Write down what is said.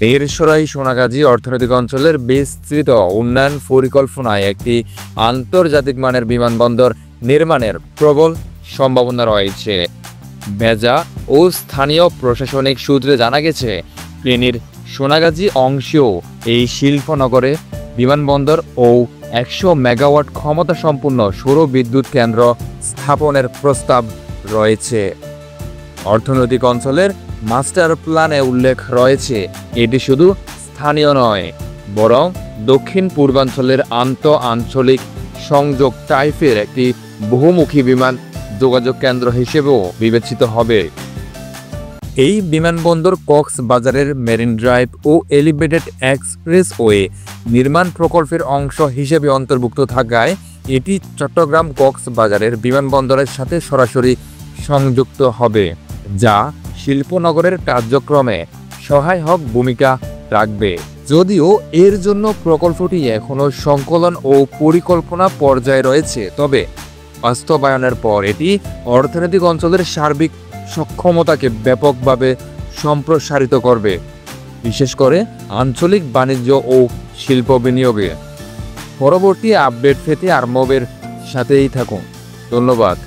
মিরসরাই সোনাগাজী অর্থনৈতিক অঞ্চলের বিস্তৃত উন্নয়ন পরিকল্পনায় একটি আন্তর্জাতিক মানের বিমানবন্দর নির্মাণের প্রবল সম্ভাবনা রয়েছে। ভেজা ও স্থানীয় প্রশাসনিক সূত্রে জানা গেছে, ফেনীর সোনাগাজী অংশেও এই শিল্পনগরে বিমানবন্দর ও 100 মেগাওয়াট ক্ষমতা সম্পন্ন সৌর বিদ্যুৎ কেন্দ্র স্থাপনের প্রস্তাব রয়েছে। অর্থনৈতিক অঞ্চলের মাস্টার প্ল্যানে উল্লেখ রয়েছে, এটি শুধু স্থানীয় নয়, বরং দক্ষিণ পূর্বাঞ্চলের আঞ্চলিক সংযোগ টাইপের একটি বহুমুখী বিমান যোগাযোগ কেন্দ্র হিসেবেও বিবেচিত হবে। এই বিমানবন্দর কক্সবাজারের মেরিন ড্রাইভ ও এলিভেটেড এক্সপ্রেসওয়ে নির্মাণ প্রকল্পের অংশ হিসেবে অন্তর্ভুক্ত থাকায় এটি চট্টগ্রাম কক্সবাজারের বিমানবন্দরের সাথে সরাসরি সংযুক্ত হবে, যা শিল্পনগরের কার্যক্রমে সহায়ক ভূমিকা রাখবে। যদিও এর জন্য প্রকল্পটি এখনও সংকলন ও পরিকল্পনা পর্যায়ে রয়েছে, তবে বাস্তবায়নের পর এটি অর্থনৈতিক অঞ্চলের সার্বিক সক্ষমতাকে ব্যাপকভাবে সম্প্রসারিত করবে, বিশেষ করে আঞ্চলিক বাণিজ্য ও শিল্প বিনিয়োগে। পরবর্তী আপডেট পেতে আরমবের সাথেই থাকুন। ধন্যবাদ।